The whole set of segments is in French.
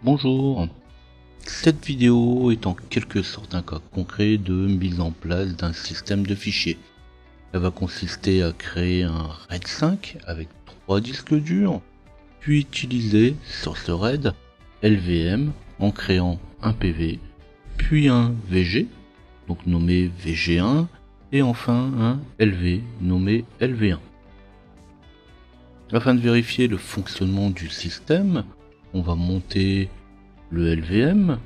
Bonjour, cette vidéo est en quelque sorte un cas concret de mise en place d'un système de fichiers. Elle va consister à créer un RAID 5 avec 3 disques durs, puis utiliser sur ce RAID LVM en créant un PV, puis un VG, donc nommé VG1, et enfin un LV nommé LV1. Afin de vérifier le fonctionnement du système, on va monter le LVM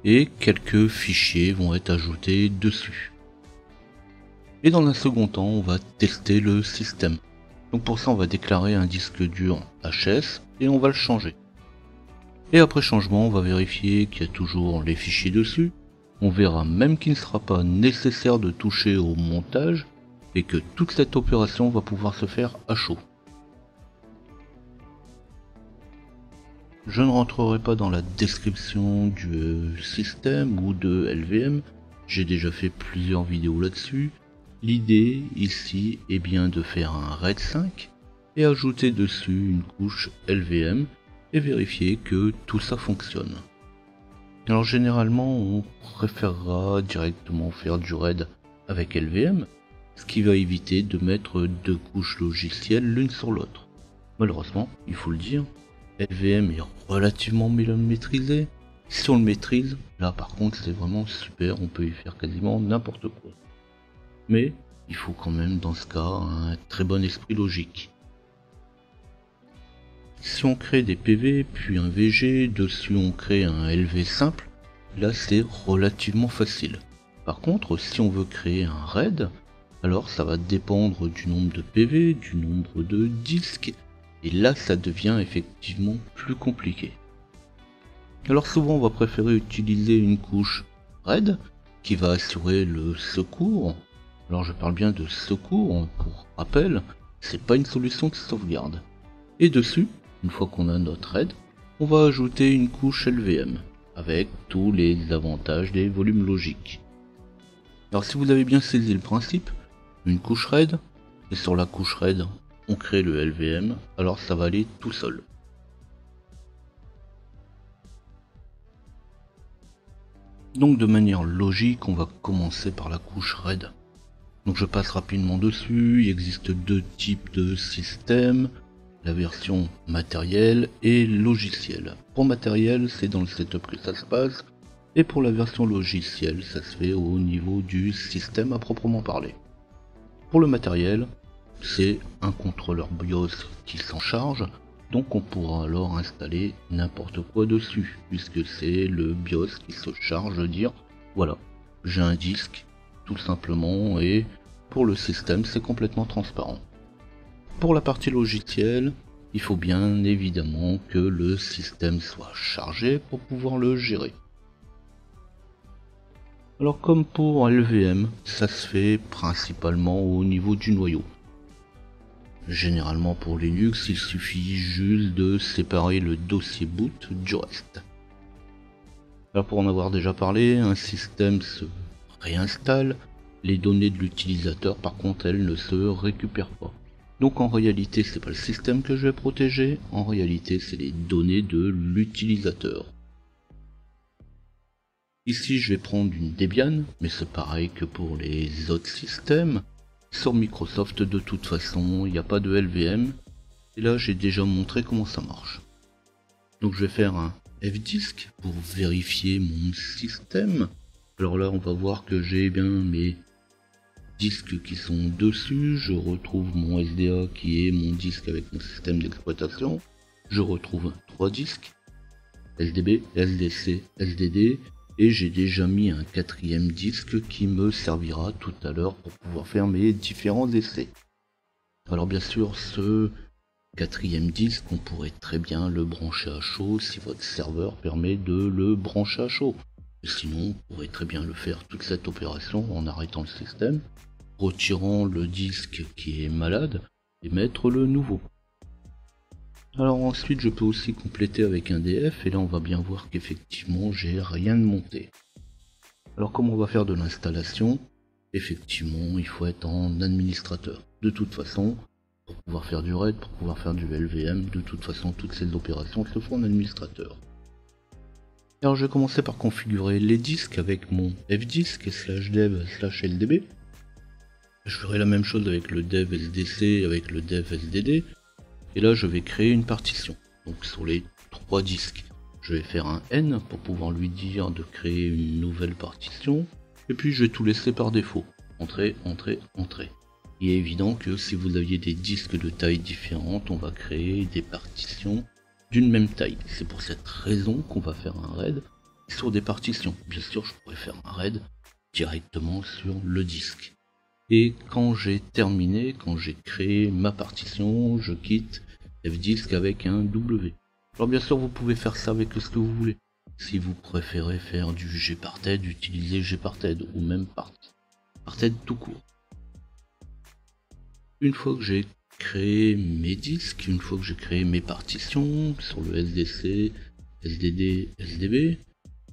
et quelques fichiers vont être ajoutés dessus. Et dans un second temps, on va tester le système. Donc pour ça, on va déclarer un disque dur HS et on va le changer. Et après changement, on va vérifier qu'il y a toujours les fichiers dessus. On verra même qu'il ne sera pas nécessaire de toucher au montage et que toute cette opération va pouvoir se faire à chaud. Je ne rentrerai pas dans la description du système ou de LVM, j'ai déjà fait plusieurs vidéos là-dessus. L'idée ici est bien de faire un RAID 5 et ajouter dessus une couche LVM et vérifier que tout ça fonctionne. Alors généralement on préférera directement faire du RAID avec LVM, ce qui va éviter de mettre deux couches logicielles l'une sur l'autre. Malheureusement, il faut le dire, LVM est relativement maîtrisé. Si on le maîtrise, là par contre c'est vraiment super, on peut y faire quasiment n'importe quoi. Mais il faut quand même dans ce cas un très bon esprit logique. Si on crée des PV puis un VG, dessus on crée un LV simple, là c'est relativement facile. Par contre si on veut créer un RAID, alors ça va dépendre du nombre de PV, du nombre de disques, et là ça devient effectivement plus compliqué. Alors souvent on va préférer utiliser une couche RAID qui va assurer le secours. Alors je parle bien de secours, pour rappel, c'est pas une solution de sauvegarde. Et dessus, une fois qu'on a notre RAID, on va ajouter une couche LVM, avec tous les avantages des volumes logiques. Alors si vous avez bien saisi le principe, une couche RAID, et sur la couche RAID, on crée le LVM, alors ça va aller tout seul. Donc de manière logique, on va commencer par la couche RAID. Donc je passe rapidement dessus, il existe deux types de systèmes, la version matérielle et logicielle. Pour matériel, c'est dans le setup que ça se passe, et pour la version logicielle, ça se fait au niveau du système à proprement parler. Pour le matériel, c'est un contrôleur BIOS qui s'en charge, donc on pourra alors installer n'importe quoi dessus, puisque c'est le BIOS qui se charge de dire voilà, j'ai un disque, tout simplement, et pour le système c'est complètement transparent. Pour la partie logicielle, il faut bien évidemment que le système soit chargé pour pouvoir le gérer. Alors comme pour LVM, ça se fait principalement au niveau du noyau. Généralement pour Linux, il suffit juste de séparer le dossier boot du reste. Alors pour en avoir déjà parlé, un système se réinstalle, les données de l'utilisateur par contre elles ne se récupèrent pas. Donc en réalité c'est pas le système que je vais protéger, en réalité c'est les données de l'utilisateur. Ici je vais prendre une Debian, mais c'est pareil que pour les autres systèmes. Sur Microsoft de toute façon il n'y a pas de LVM, et là j'ai déjà montré comment ça marche. Donc je vais faire un fdisk pour vérifier mon système. Alors là on va voir que j'ai bien mes disques qui sont dessus, je retrouve mon SDA qui est mon disque avec mon système d'exploitation, je retrouve 3 disques, SDB, SDC, SDD, et j'ai déjà mis un quatrième disque qui me servira tout à l'heure pour pouvoir faire mes différents essais. Alors bien sûr ce quatrième disque on pourrait très bien le brancher à chaud si votre serveur permet de le brancher à chaud. Et sinon on pourrait très bien le faire toute cette opération en arrêtant le système, retirant le disque qui est malade et mettre le nouveau. Alors ensuite je peux aussi compléter avec un DF et là on va bien voir qu'effectivement j'ai rien de monté. Alors comme on va faire de l'installation, effectivement il faut être en administrateur. De toute façon, pour pouvoir faire du RAID, pour pouvoir faire du LVM, de toute façon toutes ces opérations se font en administrateur. Alors je vais commencer par configurer les disques avec mon fdisk /dev/ldb. Je ferai la même chose avec le dev sdc, avec le dev sdd. Et là je vais créer une partition. Donc sur les 3 disques, je vais faire un n pour pouvoir lui dire de créer une nouvelle partition. Et puis je vais tout laisser par défaut. Entrée, entrée, entrée. Il est évident que si vous aviez des disques de taille différentes, on va créer des partitions d'une même taille. C'est pour cette raison qu'on va faire un RAID sur des partitions. Bien sûr, je pourrais faire un RAID directement sur le disque. Et quand j'ai terminé, quand j'ai créé ma partition, je quitte fdisk avec un W. Alors bien sûr, vous pouvez faire ça avec ce que vous voulez. Si vous préférez faire du gparted, utilisez gparted ou même parted tout court. Une fois que j'ai créé mes disques, une fois que j'ai créé mes partitions sur le SDC, SDD, SDB,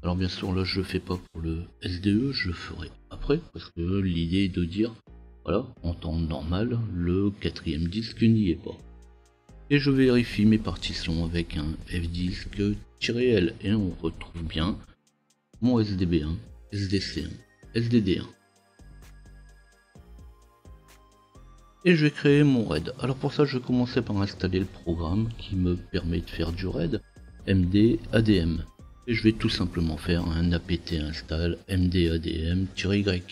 alors bien sûr là je le fais pas pour le SDE, je le ferai après, parce que l'idée est de dire, voilà, en temps normal, le 4ème disque n'y est pas. Et je vérifie mes partitions avec un fdisk-l, et on retrouve bien mon SDB1, SDC1, SDD1. Et je vais créer mon RAID. Alors pour ça je vais commencer par installer le programme qui me permet de faire du RAID, mdadm. Et je vais tout simplement faire un apt install mdadm-y.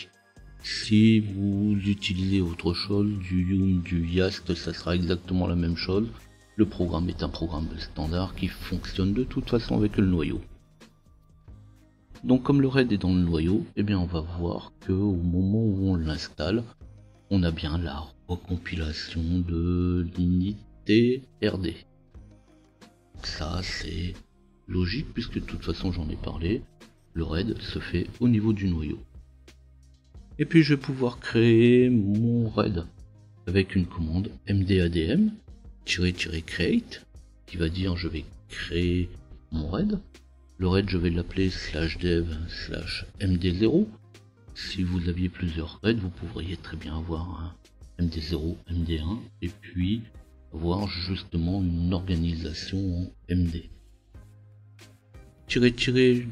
Si vous utilisez autre chose, du yum, du yast, ça sera exactement la même chose. Le programme est un programme standard qui fonctionne de toute façon avec le noyau. Donc comme le RAID est dans le noyau, eh bien on va voir que au moment où on l'installe, on a bien la recompilation de l'unité RD. Ça c'est logique puisque de toute façon j'en ai parlé, le RAID se fait au niveau du noyau. Et puis je vais pouvoir créer mon RAID avec une commande mdadm-create qui va dire je vais créer mon RAID. Le RAID je vais l'appeler /dev/md0. Si vous aviez plusieurs RAID, vous pourriez très bien avoir un MD0, MD1 et puis avoir justement une organisation en MD.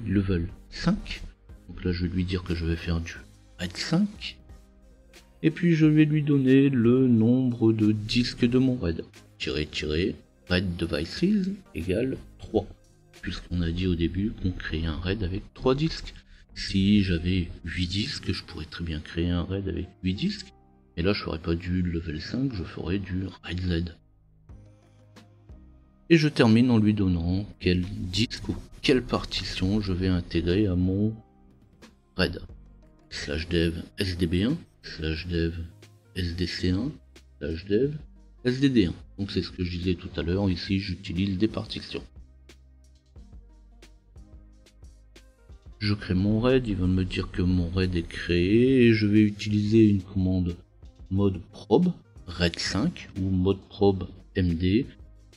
Level 5. Donc là je vais lui dire que je vais faire du RAID 5. Et puis je vais lui donner le nombre de disques de mon RAID. RAID devices égale 3. Puisqu'on a dit au début qu'on créait un RAID avec 3 disques. Si j'avais 8 disques, je pourrais très bien créer un RAID avec 8 disques. Et là je ferais pas du level 5, je ferais du RAID Z. Et je termine en lui donnant quel disque ou quelle partition je vais intégrer à mon RAID. /dev sdb1, /dev sdc1, /dev sdd1. Donc c'est ce que je disais tout à l'heure, ici j'utilise des partitions. Je crée mon RAID, il va me dire que mon RAID est créé et je vais utiliser une commande mode probe RAID 5 ou mode probe md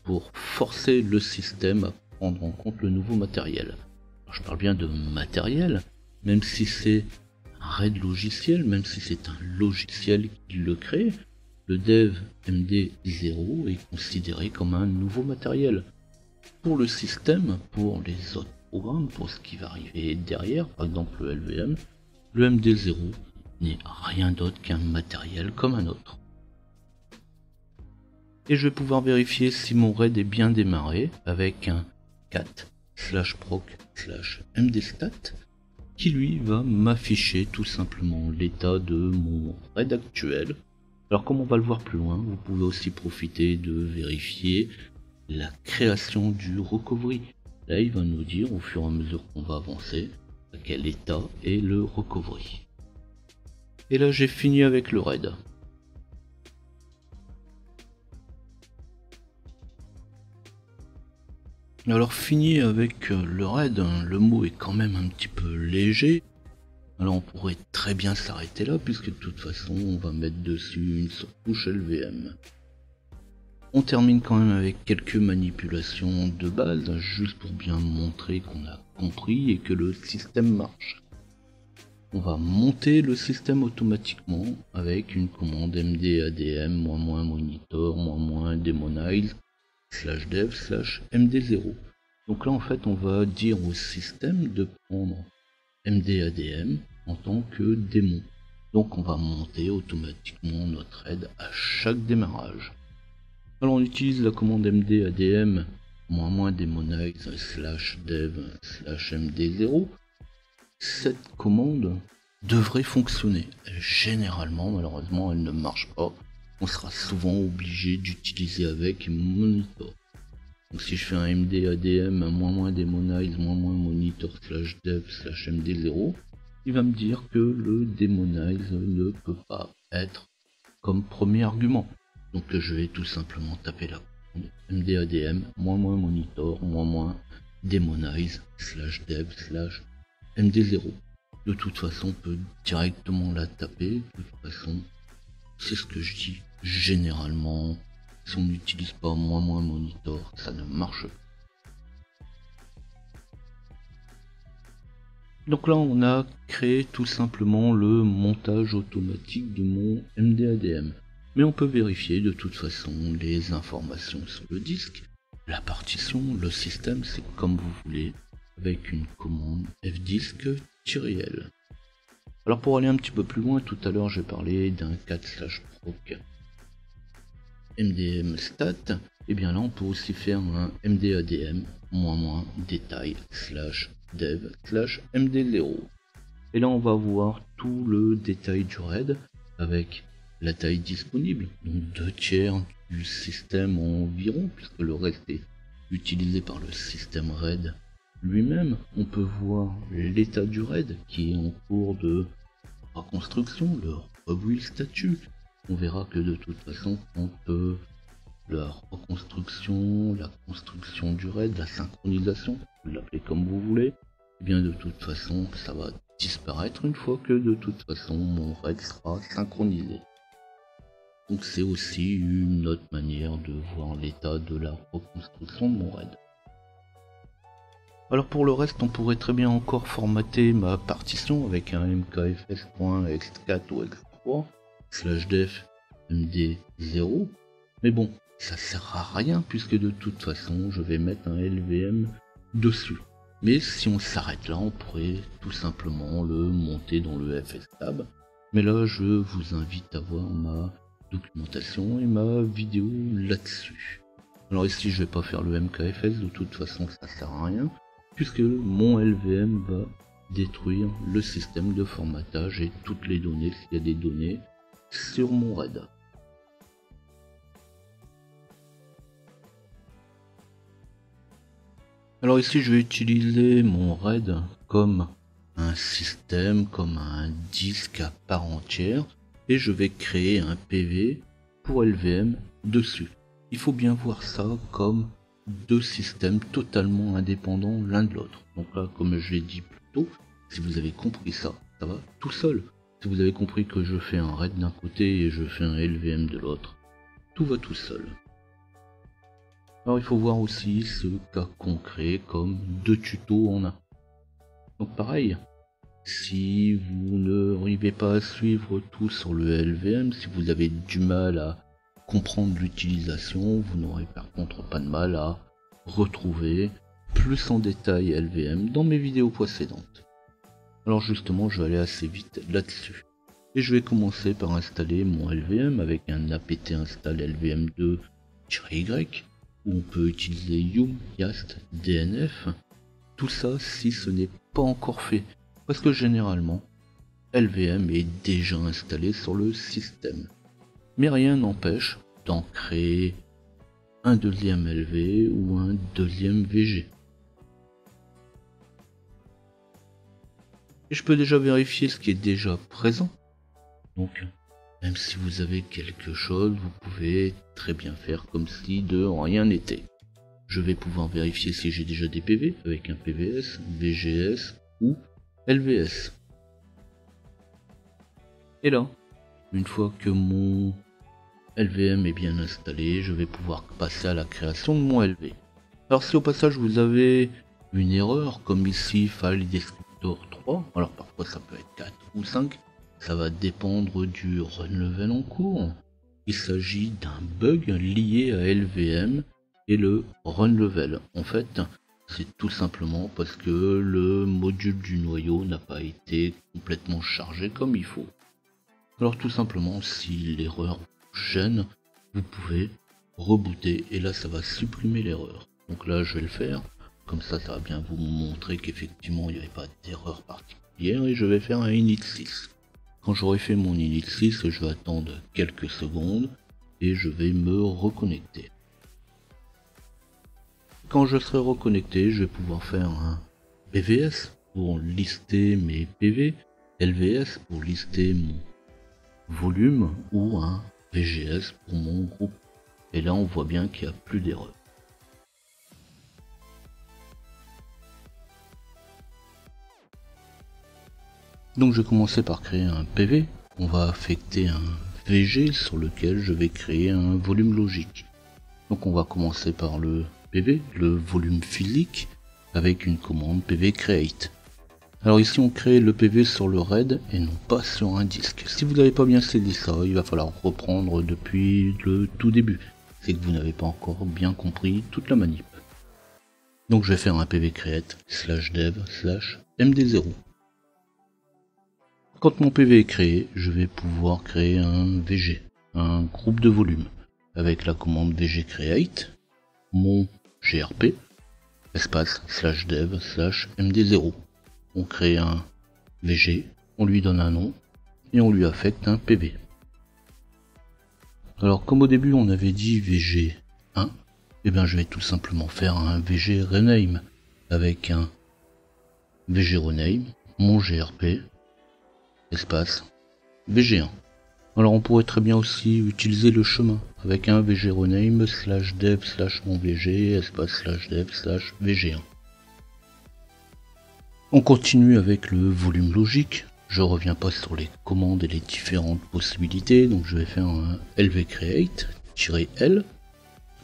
pour forcer le système à prendre en compte le nouveau matériel. Alors, je parle bien de matériel, même si c'est un RAID logiciel, même si c'est un logiciel qui le crée, le dev md0 est considéré comme un nouveau matériel. Pour le système, pour les autres programme, pour ce qui va arriver derrière, par exemple le LVM, le MD0 n'est rien d'autre qu'un matériel comme un autre. Et je vais pouvoir vérifier si mon RAID est bien démarré avec un cat/proc/mdstat qui lui va m'afficher tout simplement l'état de mon RAID actuel. Alors comme on va le voir plus loin, vous pouvez aussi profiter de vérifier la création du recovery. Là, il va nous dire au fur et à mesure qu'on va avancer à quel état est le recovery. Et là, j'ai fini avec le RAID. Alors fini avec le RAID, hein, le mot est quand même un petit peu léger. Alors on pourrait très bien s'arrêter là puisque de toute façon on va mettre dessus une surcouche LVM. On termine quand même avec quelques manipulations de base, juste pour bien montrer qu'on a compris et que le système marche. On va monter le système automatiquement avec une commande mdadm -monitor -demonize /dev/md0. Donc là en fait on va dire au système de prendre MDADM en tant que démon. Donc on va monter automatiquement notre RAID à chaque démarrage. Alors on utilise la commande MDADM -demonize /dev /md0. Cette commande devrait fonctionner. Généralement, malheureusement, elle ne marche pas. On sera souvent obligé d'utiliser avec monitor. Donc si je fais un mdadm -demonize -monitor /dev /md0, il va me dire que le demonize ne peut pas être comme premier argument. Donc je vais tout simplement taper la commande mdadm -monitor -demonize /dev /md0. De toute façon, on peut directement la taper. De toute façon, c'est ce que je dis. Généralement, si on n'utilise pas -monitor, ça ne marche pas. Donc là, on a créé tout simplement le montage automatique de mon MDADM. Mais on peut vérifier de toute façon les informations sur le disque, la partition, le système, c'est comme vous voulez, avec une commande fdisk-l. Alors pour aller un petit peu plus loin, tout à l'heure j'ai parlé d'un 4/proc mdmstat, et bien là on peut aussi faire un mdadm -détail /dev /md0. Et là on va voir tout le détail du RAID avec la taille disponible, donc 2/3 du système environ, puisque le reste est utilisé par le système RAID lui-même. On peut voir l'état du RAID qui est en cours de reconstruction, le rebuild statut. On verra que de toute façon, quand la reconstruction, la construction du RAID, la synchronisation, vous l'appelez comme vous voulez, et bien de toute façon, ça va disparaître une fois que de toute façon mon RAID sera synchronisé. Donc c'est aussi une autre manière de voir l'état de la reconstruction de mon RAID. Alors pour le reste, on pourrait très bien encore formater ma partition avec un mkfs.ext4 ou ext3 /def md0. Mais bon, ça sert à rien puisque de toute façon, je vais mettre un LVM dessus. Mais si on s'arrête là, on pourrait tout simplement le monter dans le fstab. Mais là, je vous invite à voir ma documentation et ma vidéo là-dessus. Alors ici, je vais pas faire le mkfs, de toute façon, ça sert à rien, puisque mon LVM va détruire le système de formatage et toutes les données, s'il y a des données, sur mon RAID. Alors ici, je vais utiliser mon RAID comme un système, comme un disque à part entière, et je vais créer un PV pour LVM dessus. Il faut bien voir ça comme deux systèmes totalement indépendants l'un de l'autre. Donc là, comme je l'ai dit plus tôt, si vous avez compris ça, ça va tout seul. Si vous avez compris que je fais un RAID d'un côté et je fais un LVM de l'autre, tout va tout seul. Alors il faut voir aussi ce cas concret comme deux tutos en un. Donc pareil, si vous n'arrivez pas à suivre tout sur le LVM, si vous avez du mal à comprendre l'utilisation, vous n'aurez par contre pas de mal à retrouver plus en détail LVM dans mes vidéos précédentes. Alors justement, je vais aller assez vite là-dessus. Et je vais commencer par installer mon LVM avec un apt install lvm2-y, où on peut utiliser yum, yast, dnf. Tout ça si ce n'est pas encore fait, parce que généralement, LVM est déjà installé sur le système. Mais rien n'empêche d'en créer un deuxième LV ou un deuxième VG. Et je peux déjà vérifier ce qui est déjà présent. Donc, même si vous avez quelque chose, vous pouvez très bien faire comme si de rien n'était. Je vais pouvoir vérifier si j'ai déjà des PV avec un PVS, VGS ou LVS. Et là, une fois que mon LVM est bien installé, je vais pouvoir passer à la création de mon LV. Alors si au passage vous avez une erreur, comme ici file descriptor 3, alors parfois ça peut être 4 ou 5, ça va dépendre du run level en cours. Il s'agit d'un bug lié à LVM et le run level. En fait, C'est tout simplement parce que le module du noyau n'a pas été complètement chargé comme il faut. Alors tout simplement, si l'erreur vous gêne, vous pouvez rebooter et là ça va supprimer l'erreur. Donc là je vais le faire, comme ça va bien vous montrer qu'effectivement il n'y avait pas d'erreur particulière et je vais faire un init 6. Quand j'aurai fait mon init 6, je vais attendre quelques secondes et je vais me reconnecter. Quand je serai reconnecté, je vais pouvoir faire un PVS pour lister mes PV, LVS pour lister mon volume ou un VGS pour mon groupe. Et là on voit bien qu'il n'y a plus d'erreur. Donc je vais commencer par créer un PV. On va affecter un VG sur lequel je vais créer un volume logique. Donc on va commencer par le PV, le volume physique, avec une commande PV create. Alors ici on crée le PV sur le RAID et non pas sur un disque. Si vous n'avez pas bien saisi ça, il va falloir reprendre depuis le tout début. C'est que vous n'avez pas encore bien compris toute la manip. Donc je vais faire un PV create /dev/md0. Quand mon PV est créé, je vais pouvoir créer un VG, un groupe de volume, avec la commande VG create, mon GRP, espace /dev/md0. On crée un VG, on lui donne un nom, et on lui affecte un PV. Alors comme au début on avait dit VG1, et bien je vais tout simplement faire un VG rename, avec un VG rename, mon GRP, espace VG1. Alors on pourrait très bien aussi utiliser le chemin, avec un VG rename /dev/monvg, espace /dev/vg1. On continue avec le volume logique. Je reviens pas sur les commandes et les différentes possibilités, donc je vais faire un lvcreate-l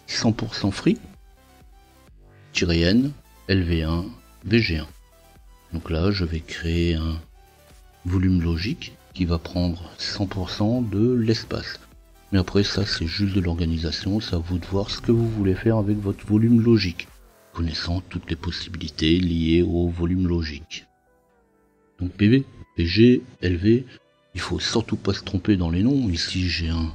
100% free -n lv1 vg1. Donc là je vais créer un volume logique qui va prendre 100% de l'espace. Mais après ça c'est juste de l'organisation, c'est à vous de voir ce que vous voulez faire avec votre volume logique, connaissant toutes les possibilités liées au volume logique. Donc PV, PG, LV, il faut surtout pas se tromper dans les noms. Ici j'ai un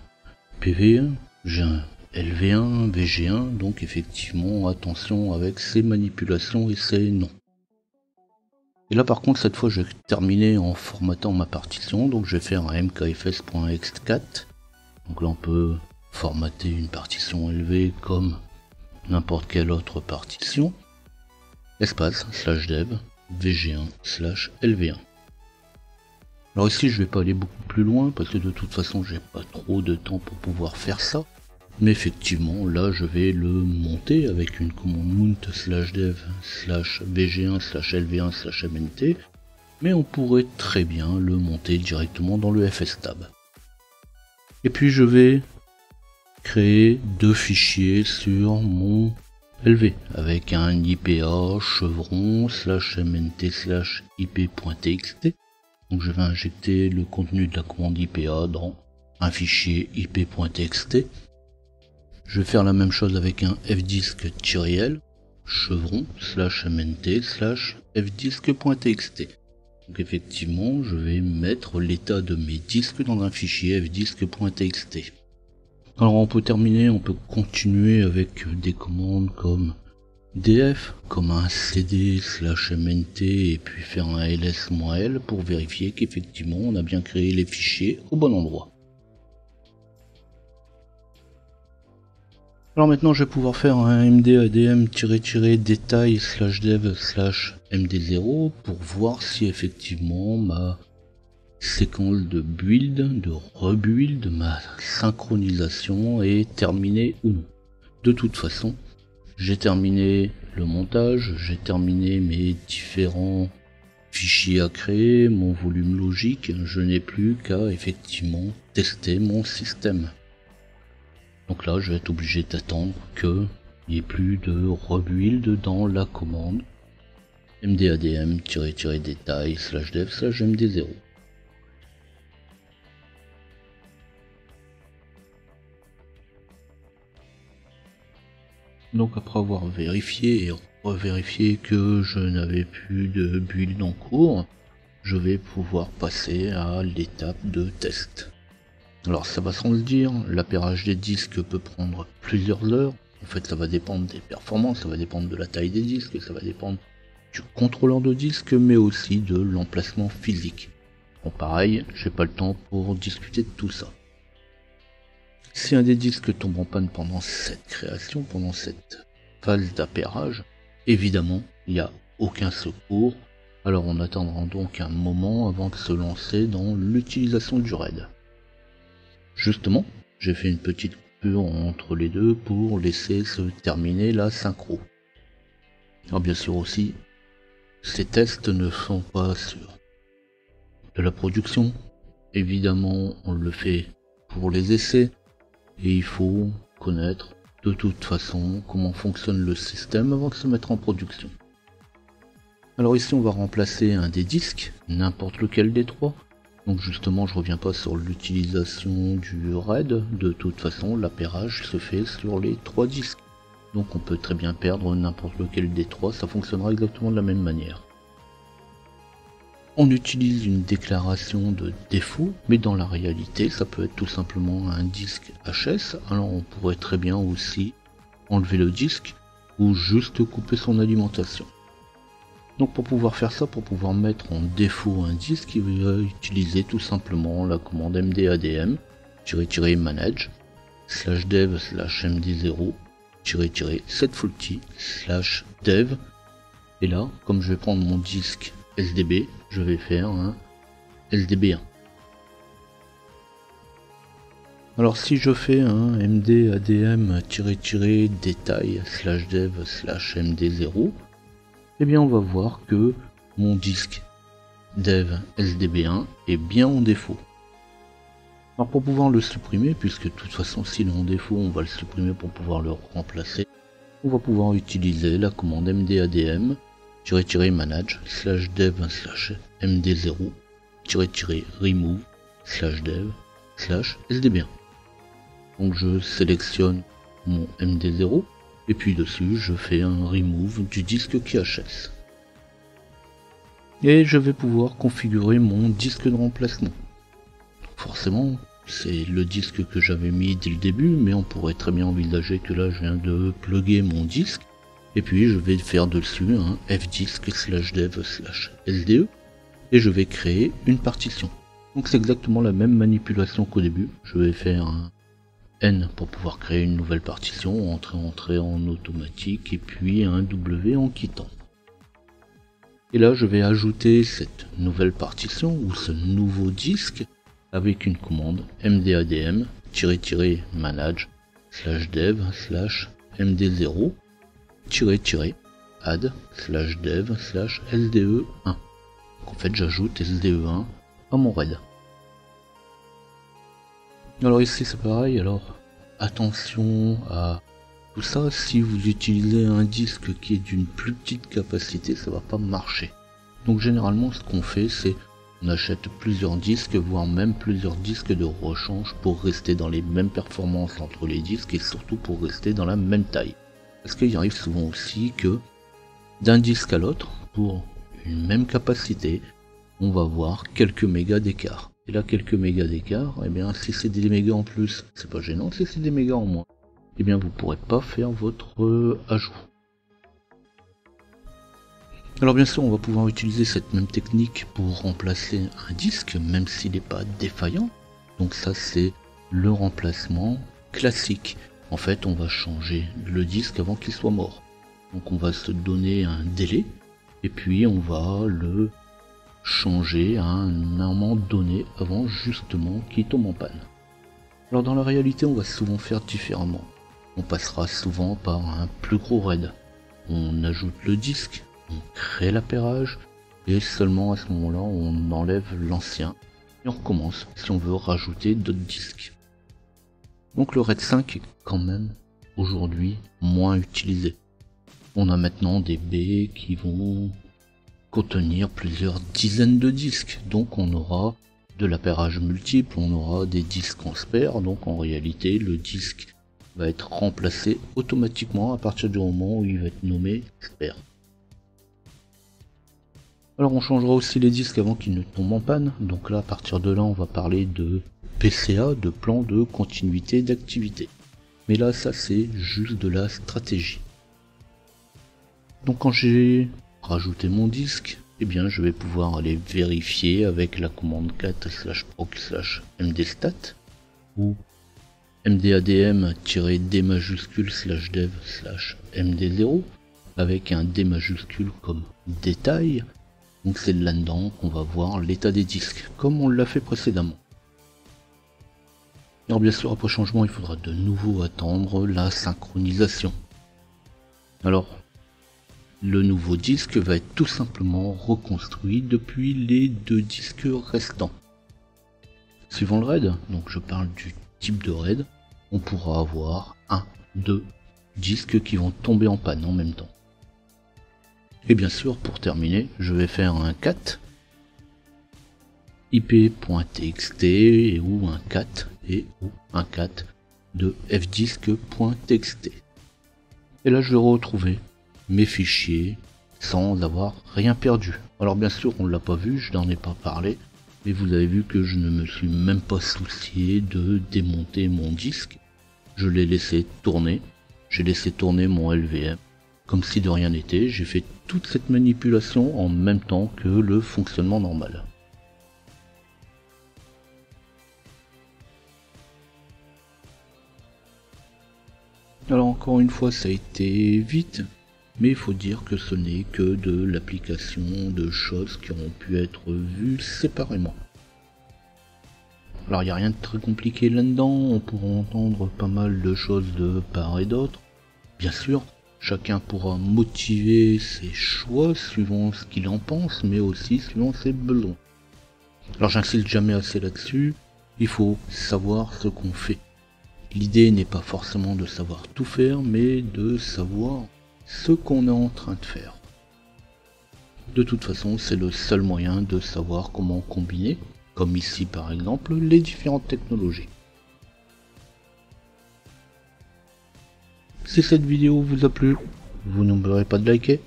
PV1, j'ai un LV1, VG1, donc effectivement attention avec ces manipulations et ces noms. Et là par contre cette fois je vais terminer en formatant ma partition, donc je vais faire un mkfs.ext4. Donc là on peut formater une partition LV comme n'importe quelle autre partition. Espace /dev vg1/lv1. Alors ici je vais pas aller beaucoup plus loin parce que de toute façon j'ai pas trop de temps pour pouvoir faire ça. Mais effectivement là je vais le monter avec une commande mount /dev/vg1/lv1/mnt. Mais on pourrait très bien le monter directement dans le fstab. Et puis je vais créer deux fichiers sur mon LV avec un IPA chevron /mnt/ip.txt. Donc je vais injecter le contenu de la commande IPA dans un fichier ip.txt. Je vais faire la même chose avec un fdisk-l chevron /mnt/fdisk.txt. Donc effectivement je vais mettre l'état de mes disques dans un fichier fdisk.txt. Alors on peut terminer, on peut continuer avec des commandes comme df, comme un cd/mnt et puis faire un ls-l pour vérifier qu'effectivement on a bien créé les fichiers au bon endroit. Alors maintenant je vais pouvoir faire un mdadm-détail /dev/md0 pour voir si effectivement ma séquence de build, de rebuild, ma synchronisation est terminée ou non. De toute façon, j'ai terminé le montage, j'ai terminé mes différents fichiers à créer, mon volume logique, je n'ai plus qu'à effectivement tester mon système. Donc là, je vais être obligé d'attendre qu'il n'y ait plus de rebuild dans la commande mdadm-détail /dev/md0. Donc après avoir vérifié et Pour vérifier que je n'avais plus de build en cours, je vais pouvoir passer à l'étape de test. Alors ça va sans le dire, l'appairage des disques peut prendre plusieurs heures. En fait, ça va dépendre des performances, ça va dépendre de la taille des disques, ça va dépendre du contrôleur de disque, mais aussi de l'emplacement physique. Bon, pareil, j'ai pas le temps pour discuter de tout ça. Si un des disques tombe en panne pendant cette création, pendant cette phase d'appairage, évidemment, il n'y a aucun secours, alors on attendra donc un moment avant de se lancer dans l'utilisation du RAID. Justement, j'ai fait une petite coupure entre les deux pour laisser se terminer la synchro. Alors bien sûr aussi, ces tests ne sont pas sur de la production. Évidemment, on le fait pour les essais, et il faut connaître de toute façon comment fonctionne le système avant de se mettre en production. Alors ici on va remplacer un des disques, n'importe lequel des trois. Donc justement je reviens pas sur l'utilisation du RAID, de toute façon l'appairage se fait sur les trois disques. Donc on peut très bien perdre n'importe lequel des trois, ça fonctionnera exactement de la même manière. On utilise une déclaration de défaut, mais dans la réalité ça peut être tout simplement un disque HS, alors on pourrait très bien aussi enlever le disque ou juste couper son alimentation. Donc pour pouvoir faire ça, pour pouvoir mettre en défaut un disque, il va utiliser tout simplement la commande mdadm -manage /dev /md0 -setfaulty /dev, et là, comme je vais prendre mon disque SDB, je vais faire un SDB1. Alors si je fais un mdadm-détail /dev /md0, eh bien on va voir que mon disque dev SDB1 est bien en défaut. Alors pour pouvoir le supprimer, puisque de toute façon s'il est en défaut on va le supprimer pour pouvoir le remplacer, on va pouvoir utiliser la commande mdadm -manage /dev /md0 -remove /dev /sdb1. Donc je sélectionne mon md0 et puis dessus je fais un remove du disque qui HS. Et je vais pouvoir configurer mon disque de remplacement. Forcément, c'est le disque que j'avais mis dès le début, mais on pourrait très bien envisager que là je viens de plugger mon disque, et puis je vais faire dessus un fdisk /dev /sde, et je vais créer une partition. Donc c'est exactement la même manipulation qu'au début. Je vais faire un N pour pouvoir créer une nouvelle partition, entrer en automatique, et puis un W en quittant. Et là je vais ajouter cette nouvelle partition, ou ce nouveau disque, avec une commande mdadm -manage /dev /md0 -add /dev /sde1. En fait j'ajoute sde1 à mon RAID. Alors ici c'est pareil, alors attention à tout ça, si vous utilisez un disque qui est d'une plus petite capacité, ça va pas marcher. Donc généralement ce qu'on fait c'est on achète plusieurs disques, voire même plusieurs disques de rechange pour rester dans les mêmes performances entre les disques et surtout pour rester dans la même taille. Parce qu'il arrive souvent aussi que d'un disque à l'autre, pour une même capacité, on va voir quelques mégas d'écart. Et là quelques mégas d'écart, et bien si c'est des mégas en plus, c'est pas gênant, si c'est des mégas en moins, et bien vous pourrez pas faire votre ajout. Alors bien sûr on va pouvoir utiliser cette même technique pour remplacer un disque, même s'il n'est pas défaillant. Donc ça c'est le remplacement classique. En fait on va changer le disque avant qu'il soit mort. Donc on va se donner un délai, et puis on va le changer à un moment donné avant justement qu'il tombe en panne. Alors dans la réalité on va souvent faire différemment. On passera souvent par un plus gros RAID. On ajoute le disque, on crée l'appairage, et seulement à ce moment-là on enlève l'ancien et on recommence si on veut rajouter d'autres disques. Donc le RAID 5 est quand même aujourd'hui moins utilisé. On a maintenant des baies qui vont contenir plusieurs dizaines de disques, donc on aura de l'appairage multiple, on aura des disques en spare, donc en réalité le disque va être remplacé automatiquement à partir du moment où il va être nommé spare. Alors on changera aussi les disques avant qu'ils ne tombent en panne, donc là à partir de là on va parler de PCA, de plan de continuité d'activité. Mais là ça c'est juste de la stratégie. Donc quand j'ai rajouté mon disque, eh bien je vais pouvoir aller vérifier avec la commande cat /proc/mdstat ou mdadm-d majuscule /dev/md0 avec un d majuscule comme détail. Donc c'est là-dedans qu'on va voir l'état des disques, comme on l'a fait précédemment. Alors bien sûr, après changement, il faudra de nouveau attendre la synchronisation. Alors, le nouveau disque va être tout simplement reconstruit depuis les 2 disques restants. Suivant le RAID, donc je parle du type de RAID, on pourra avoir 2 disques qui vont tomber en panne en même temps. Et bien sûr, pour terminer, je vais faire un cat ip.txt ou un cat de fdisk.txt. Et là, je vais retrouver mes fichiers sans avoir rien perdu. Alors bien sûr, on l'a pas vu, je n'en ai pas parlé, mais vous avez vu que je ne me suis même pas soucié de démonter mon disque. Je l'ai laissé tourner, j'ai laissé tourner mon LVM. Comme si de rien n'était, j'ai fait toute cette manipulation en même temps que le fonctionnement normal. Alors encore une fois, ça a été vite, mais il faut dire que ce n'est que de l'application de choses qui ont pu être vues séparément. Alors il n'y a rien de très compliqué là-dedans, on pourra entendre pas mal de choses de part et d'autre. Bien sûr, chacun pourra motiver ses choix suivant ce qu'il en pense, mais aussi suivant ses besoins. Alors j'insiste jamais assez là-dessus, il faut savoir ce qu'on fait. L'idée n'est pas forcément de savoir tout faire, mais de savoir ce qu'on est en train de faire. De toute façon, c'est le seul moyen de savoir comment combiner, comme ici par exemple, les différentes technologies. Si cette vidéo vous a plu, vous n'oublierez pas de liker.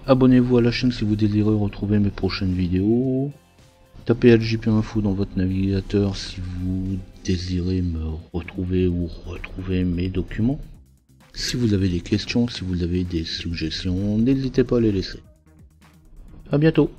Abonnez-vous à la chaîne si vous désirez retrouver mes prochaines vidéos. Tapez LJP Info dans votre navigateur si vous désirez me retrouver ou retrouver mes documents. Si vous avez des questions, si vous avez des suggestions, n'hésitez pas à les laisser. A bientôt.